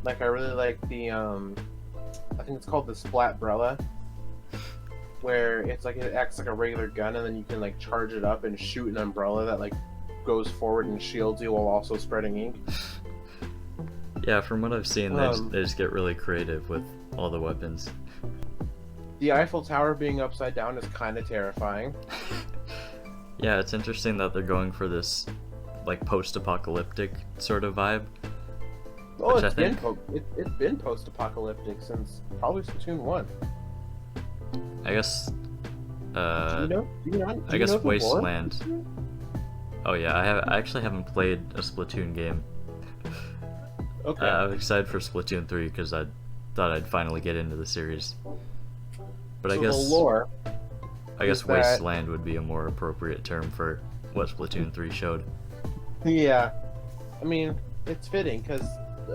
Speaker 1: Like I really like the I think it's called the Splatbrella, where it's like it acts like a regular gun and then you can like charge it up and shoot an umbrella that like goes forward and shields you while also spreading ink.
Speaker 2: Yeah, from what I've seen, they just get really creative with all the weapons.
Speaker 1: The Eiffel Tower being upside down is kind of terrifying.
Speaker 2: Yeah, it's interesting that they're going for this like post-apocalyptic sort of vibe.
Speaker 1: Oh, it's been post-apocalyptic since probably Splatoon 1.
Speaker 2: I guess.
Speaker 1: Do you
Speaker 2: I guess
Speaker 1: know the
Speaker 2: Wasteland.
Speaker 1: lore?
Speaker 2: Oh yeah, I actually haven't played a Splatoon game.
Speaker 1: Okay.
Speaker 2: I'm excited for Splatoon 3 because I thought I'd finally get into the series. But
Speaker 1: So
Speaker 2: I guess
Speaker 1: the lore.
Speaker 2: I guess
Speaker 1: is that-
Speaker 2: Wasteland would be a more appropriate term for what Splatoon 3 showed.
Speaker 1: Yeah, I mean it's fitting because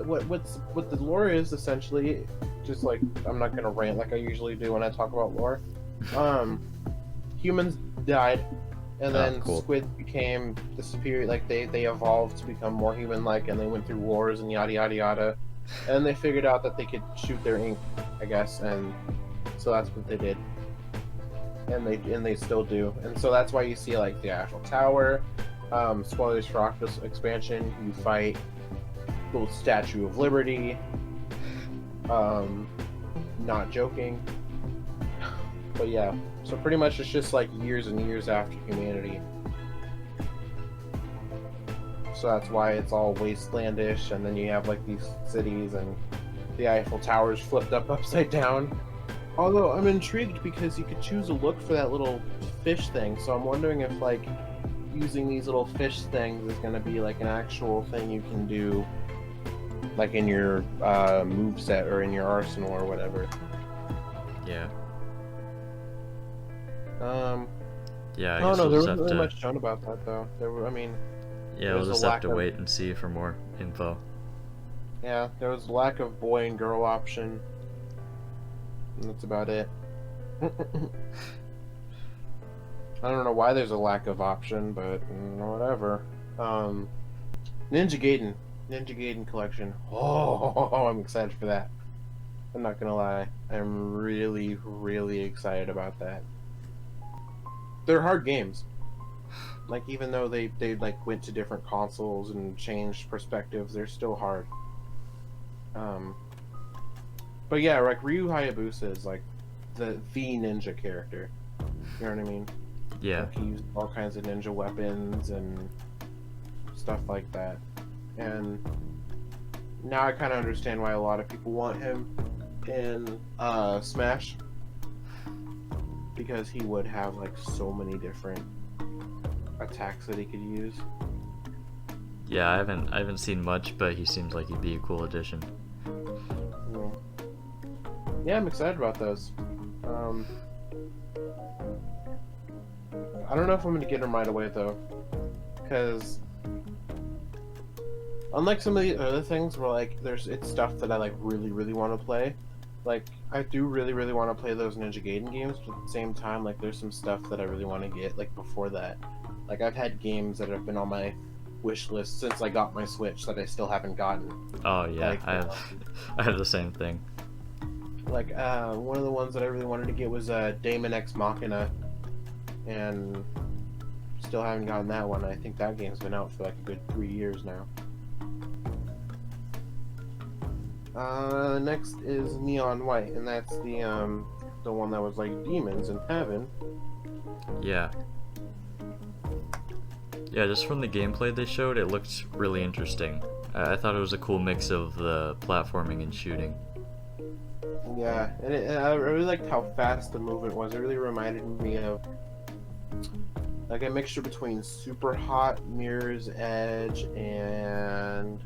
Speaker 1: what the lore is essentially, just like I'm not gonna rant like I usually do when I talk about lore. Humans died, and then
Speaker 2: cool.
Speaker 1: squids became the superior. Like they evolved to become more human-like, and they went through wars and yada yada yada, and they figured out that they could shoot their ink, I guess, and so that's what they did. And they still do, and so that's why you see like the Eiffel Tower. Spoilers for Octopus expansion. You fight the Statue of Liberty. Not joking. But yeah, so pretty much it's just like years and years after humanity. So that's why it's all wastelandish, and then you have like these cities and the Eiffel Tower's flipped up upside down. Although I'm intrigued because you could choose a look for that little fish thing, so I'm wondering if like using these little fish things is going to be like an actual thing you can do like in your moveset or in your arsenal or whatever.
Speaker 2: Yeah. Yeah, I
Speaker 1: don't
Speaker 2: guess
Speaker 1: know,
Speaker 2: we'll
Speaker 1: there
Speaker 2: just
Speaker 1: wasn't
Speaker 2: have
Speaker 1: really
Speaker 2: to.
Speaker 1: much shown about that though.
Speaker 2: Yeah, we'll just have to wait and see for more info.
Speaker 1: Yeah, there was a lack of boy and girl option. And that's about it. I don't know why there's a lack of option, but whatever. Ninja Gaiden collection. Oh, I'm excited for that. I'm not gonna lie. I'm really, really excited about that. They're hard games. Like, even though they like went to different consoles and changed perspectives, they're still hard. But yeah, like Ryu Hayabusa is like the ninja character. You know what I mean?
Speaker 2: Yeah.
Speaker 1: Like, he used all kinds of ninja weapons and stuff like that. And now I kind of understand why a lot of people want him in Smash, because he would have like so many different attacks that he could use.
Speaker 2: Yeah, I haven't seen much, but he seems like he'd be a cool addition.
Speaker 1: Yeah, I'm excited about those. I don't know if I'm gonna get them right away though, because unlike some of the other things where like it's stuff that I like really want to play. Like I do really want to play those Ninja Gaiden games, but at the same time, like there's some stuff that I really want to get like before that. Like I've had games that have been on my wish list since I got my Switch that I still haven't gotten.
Speaker 2: Oh yeah,
Speaker 1: Like,
Speaker 2: I have the same thing.
Speaker 1: Like one of the ones that I really wanted to get was Daemon X Machina, and still haven't gotten that one. I think that game's been out for like a good 3 years now. Next is Neon White, and that's the one that was like demons in heaven.
Speaker 2: Yeah. Yeah, just from the gameplay they showed, it looked really interesting. I thought it was a cool mix of the platforming and shooting.
Speaker 1: Yeah, and I really liked how fast the movement was. It really reminded me of like a mixture between Super Hot, Mirror's Edge, and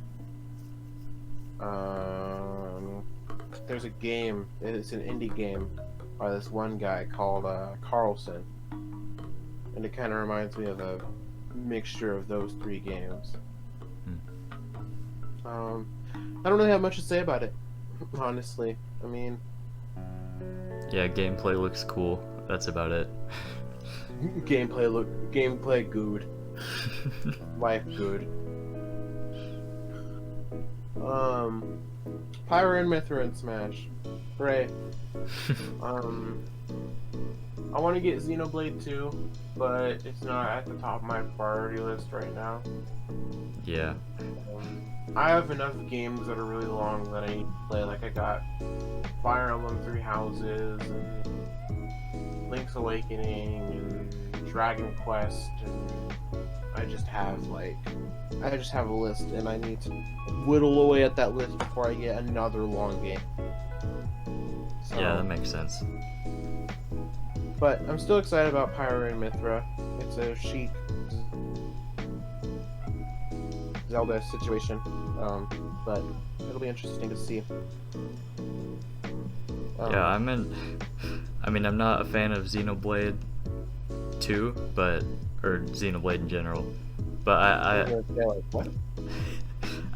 Speaker 1: there's a game. It's an indie game by this one guy called Carlson, and it kind of reminds me of a mixture of those three games. I don't really have much to say about it, honestly. I mean,
Speaker 2: yeah, gameplay looks cool. That's about it.
Speaker 1: gameplay good. Life good. Pyra and Mythra and Smash. Hooray. I want to get Xenoblade 2, but it's not at the top of my priority list right now.
Speaker 2: Yeah.
Speaker 1: I have enough games that are really long that I need to play. Like I got Fire Emblem 3 Houses, and Link's Awakening, and Dragon Quest, and I just have a list, and I need to whittle away at that list before I get another long game. So,
Speaker 2: yeah, that makes sense.
Speaker 1: But I'm still excited about Pyra and Mythra. It's a chic Zelda situation, but it'll be interesting to see.
Speaker 2: Yeah, I mean, I'm not a fan of Xenoblade 2, or Xenoblade in general, but
Speaker 1: What?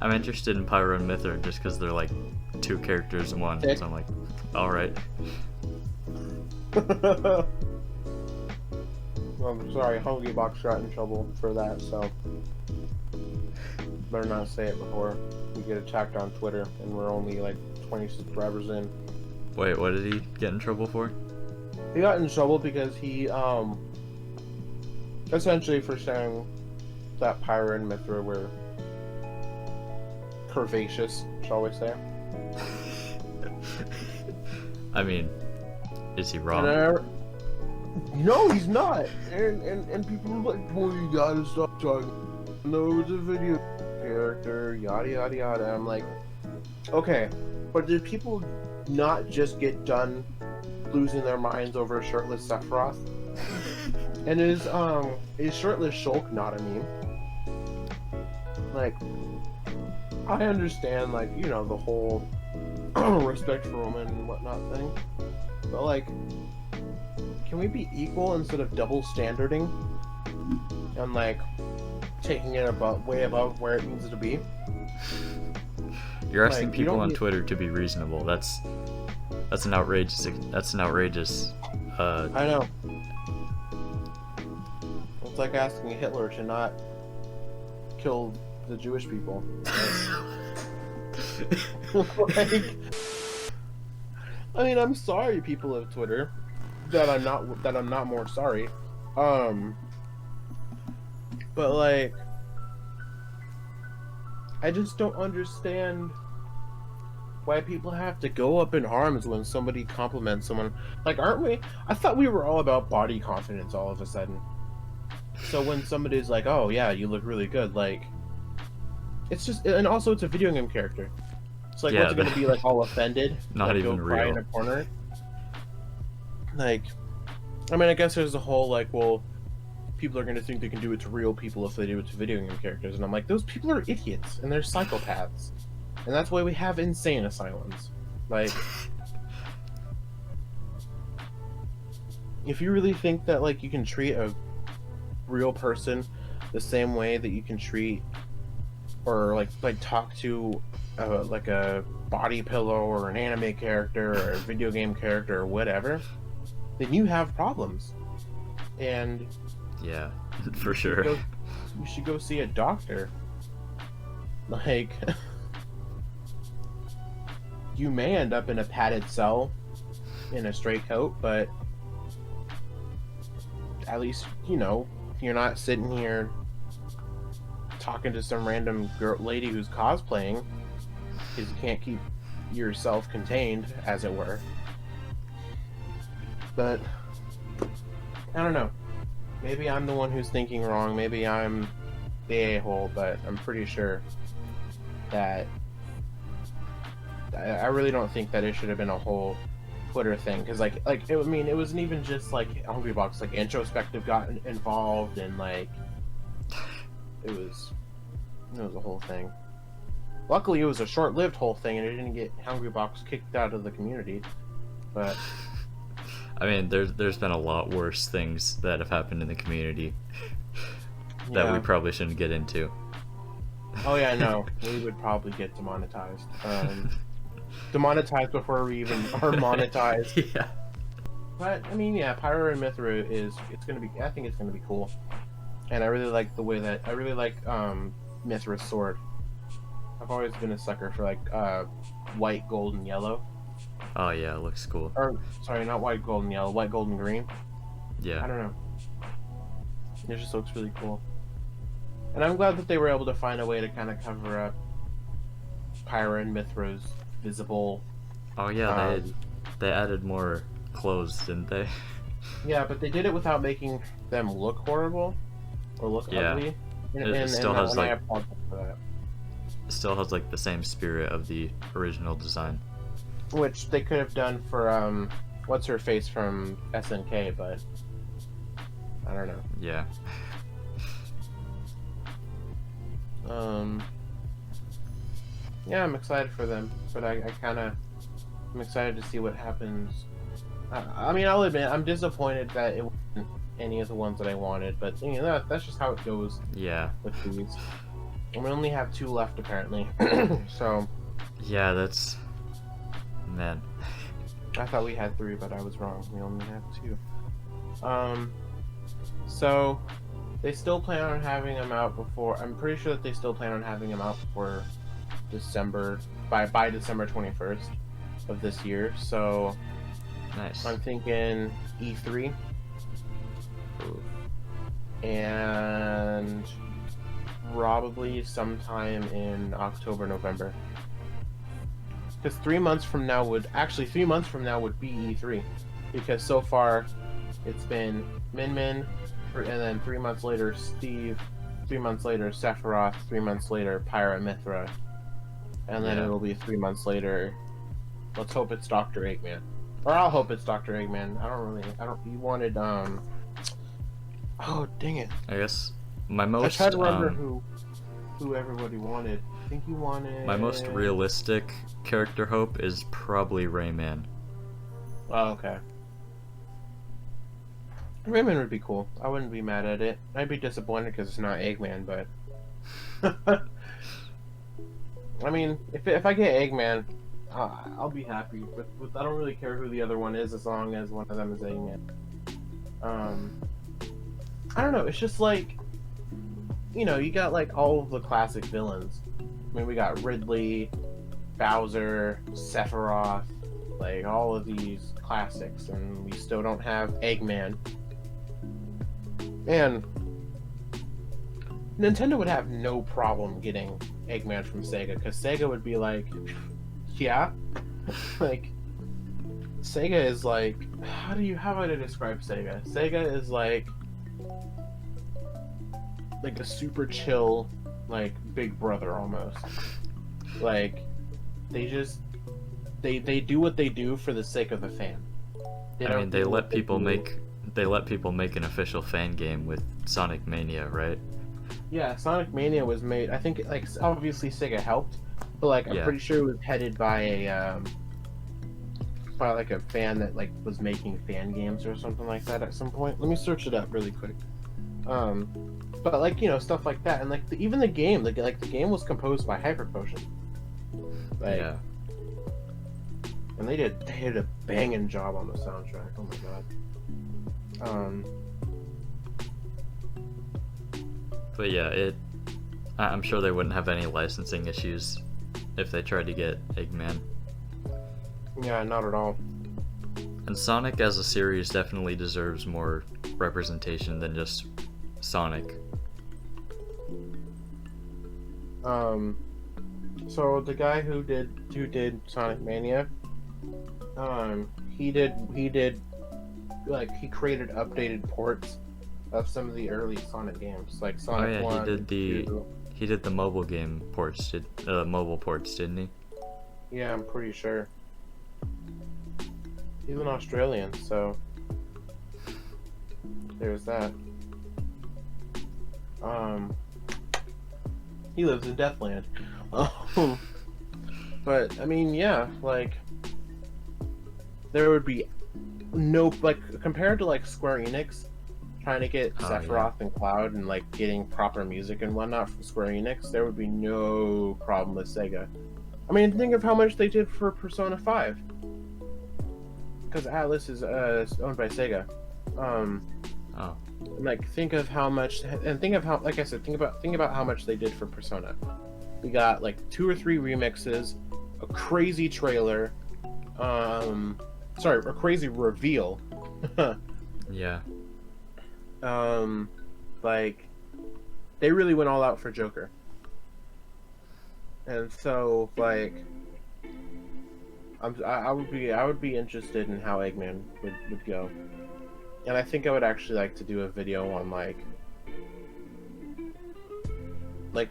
Speaker 2: I'm interested in Pyra and Mythra just because they're like two characters in one, so I'm like, alright.
Speaker 1: Well, I'm sorry, Hungry Box got in trouble for that, so better not say it before we get attacked on Twitter, and we're only like 20 subscribers in.
Speaker 2: Wait, what did he get in trouble for?
Speaker 1: He got in trouble because he, essentially for saying that Pyra and Mythra were curvaceous, shall we say.
Speaker 2: I mean, is he wrong?
Speaker 1: No, he's not. And people are like, well, you gotta stop talking. No, it's a video character, yada yada yada. I'm like, okay, but did people not just get done losing their minds over a shirtless Sephiroth? And is shirtless Shulk not a meme? Like, I understand, like, you know, the whole respect for women and whatnot thing, but like, can we be equal instead of double standarding and like taking it way above where it needs to be?
Speaker 2: You're asking
Speaker 1: like,
Speaker 2: people on Twitter to be reasonable. That's an outrageous.
Speaker 1: I know. It's like asking Hitler to not kill the Jewish people. Like, I mean, I'm sorry, people of Twitter, that I'm not more sorry. But like, I just don't understand why people have to go up in arms when somebody compliments someone. Like, aren't we? I thought we were all about body confidence all of a sudden. So when somebody's like, "Oh yeah, you look really good," like, it's just, and also it's a video game character. It's like,
Speaker 2: yeah,
Speaker 1: what's it gonna be like, all offended?
Speaker 2: Not
Speaker 1: like,
Speaker 2: even
Speaker 1: go cry
Speaker 2: real.
Speaker 1: in a corner. Like, I mean, I guess there's a whole like, well, people are gonna think they can do it to real people if they do it to video game characters, and I'm like, those people are idiots and they're psychopaths, and that's why we have insane asylums. Like, if you really think that like you can treat a real person the same way that you can treat or like talk to like a body pillow or an anime character or a video game character or whatever, then you have problems. And
Speaker 2: yeah, for sure.
Speaker 1: You should go see a doctor. Like, you may end up in a padded cell in a straight coat, but at least, you know, you're not sitting here talking to some random lady who's cosplaying, because you can't keep yourself contained, as it were. But I don't know. Maybe I'm the one who's thinking wrong. Maybe I'm the a-hole, but I'm pretty sure that I really don't think that it should have been a whole Twitter thing. Because like I mean, it wasn't even just like Hungrybox. Like Introspective got involved, and like it was a whole thing. Luckily, it was a short-lived whole thing, and it didn't get Hungrybox kicked out of the community. But
Speaker 2: I mean, there's been a lot worse things that have happened in the community that we probably shouldn't get into.
Speaker 1: Oh yeah, no, we would probably get demonetized. Demonetized before we even are monetized.
Speaker 2: Yeah.
Speaker 1: But I mean, yeah, Pyra and Mythra it's gonna be. I think it's gonna be cool, and I really like the way that Mythra's sword. I've always been a sucker for like white, gold, and yellow.
Speaker 2: Oh yeah, it looks cool.
Speaker 1: Or sorry, not white, gold, and yellow. White, gold, and green.
Speaker 2: Yeah.
Speaker 1: I don't know. It just looks really cool. And I'm glad that they were able to find a way to kind of cover up Pyra and Mythra's visible.
Speaker 2: Oh yeah, they added more clothes, didn't they?
Speaker 1: Yeah, but they did it without making them look horrible or look ugly.
Speaker 2: It still has
Speaker 1: I
Speaker 2: like
Speaker 1: applaud them for that.
Speaker 2: it still has like the same spirit of the original design.
Speaker 1: Which they could have done for what's her face from SNK, but I don't know.
Speaker 2: Yeah.
Speaker 1: Yeah, I'm excited for them, but I'm excited to see what happens. I mean, I'll admit, I'm disappointed that it wasn't any of the ones that I wanted, but you know, that's just how it goes.
Speaker 2: Yeah.
Speaker 1: With these, and we only have 2 left apparently. So.
Speaker 2: Yeah, that's. Man.
Speaker 1: I thought we had 3, but I was wrong. We only have 2. So they still plan on having them out before. I'm pretty sure that they still plan on having them out before December, by December 21st of this year. So
Speaker 2: Nice.
Speaker 1: I'm thinking E3.
Speaker 2: Ooh.
Speaker 1: And probably sometime in October, November. Because 3 months from now would be E3. Because so far it's been Min, and then 3 months later Steve, 3 months later Sephiroth, 3 months later Pyra Mythra, and then it'll be 3 months later. Let's hope it's Dr. Eggman. Or I'll hope it's Dr. Eggman. You wanted, oh, dang it.
Speaker 2: I guess my most.
Speaker 1: I tried to remember who everybody wanted. I think you wanted.
Speaker 2: My most realistic character hope is probably Rayman.
Speaker 1: Oh, okay. Rayman would be cool. I wouldn't be mad at it. I'd be disappointed because it's not Eggman, but. I mean, if I get Eggman, I'll be happy. But I don't really care who the other one is as long as one of them is Eggman. I don't know. It's just like, you know, you got like all of the classic villains. I mean, we got Ridley, Bowser, Sephiroth, like all of these classics, and we still don't have Eggman. And Nintendo would have no problem getting Eggman from Sega, because Sega would be like, yeah, like Sega is like, how would I describe Sega? Sega is like a super chill, like Big Brother almost. Like they do what they do for the sake of the fan.
Speaker 2: They let people make they let people make an official fan game with Sonic Mania, right?
Speaker 1: Yeah, Sonic Mania was made. I think like obviously Sega helped, but like I'm
Speaker 2: Yeah.
Speaker 1: pretty sure it was headed by like a fan that like was making fan games or something like that at some point. Let me search it up really quick. But like, you know, stuff like that, and like even the game, the game was composed by Hyper Potion. Like,
Speaker 2: Yeah.
Speaker 1: and they did a banging job on the soundtrack. Oh my god.
Speaker 2: But yeah, I'm sure they wouldn't have any licensing issues if they tried to get Eggman.
Speaker 1: Yeah, not at all.
Speaker 2: And Sonic as a series definitely deserves more representation than just Sonic.
Speaker 1: So the guy who did Sonic Mania, he created updated ports of some of the early Sonic games, like Sonic
Speaker 2: Oh yeah,
Speaker 1: 1,
Speaker 2: he did the mobile game ports, mobile ports, didn't he?
Speaker 1: Yeah, I'm pretty sure. He's an Australian, so there's that. He lives in Deathland. But I mean, yeah, like there would be no, like, compared to like Square Enix trying to get Sephiroth and Cloud and like getting proper music and whatnot from Square Enix, there would be no problem with Sega. I mean, think of how much they did for Persona 5, because Atlas is owned by Sega. Like, think of how much, and think of how, like I said, think about how much they did for Persona. We got like 2 or 3 remixes, a crazy trailer, a crazy reveal.
Speaker 2: Yeah.
Speaker 1: Like, they really went all out for Joker. And so, like, I would be interested in how Eggman would go. And I think I would actually like to do a video on like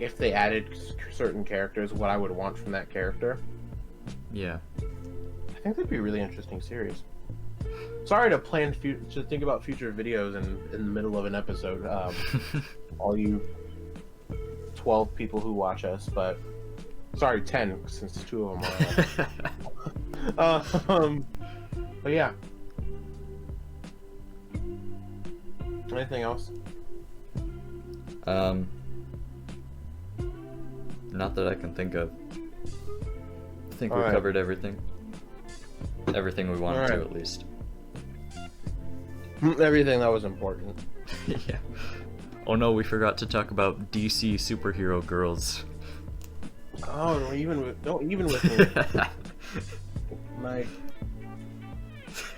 Speaker 1: if they added certain characters, what I would want from that character.
Speaker 2: Yeah.
Speaker 1: I think that'd be a really interesting series. Sorry to think about future videos in the middle of an episode, all you 12 people who watch us, but sorry, 10 since 2 of them are. But yeah. Anything else?
Speaker 2: Not that I can think of. I think we covered everything. Everything we wanted to, at least.
Speaker 1: Everything that was important.
Speaker 2: Yeah. Oh no, we forgot to talk about DC superhero girls.
Speaker 1: Oh, don't even with me. Like,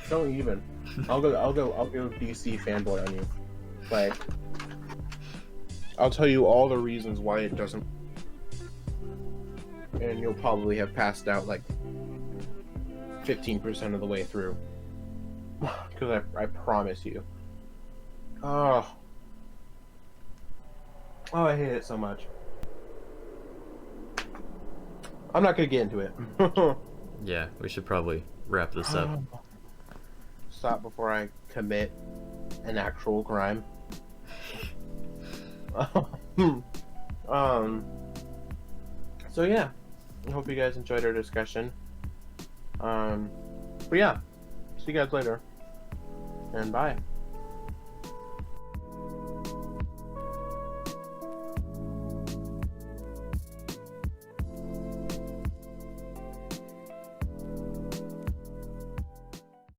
Speaker 1: don't even. I'll go DC fanboy on you. Like, I'll tell you all the reasons why it doesn't, and you'll probably have passed out like 15% of the way through. Because I promise you. Oh, I hate it so much. I'm not gonna get into it.
Speaker 2: Yeah, we should probably wrap this up.
Speaker 1: Stop before I commit an actual crime. So yeah, I hope you guys enjoyed our discussion. But yeah, see you guys later, and bye.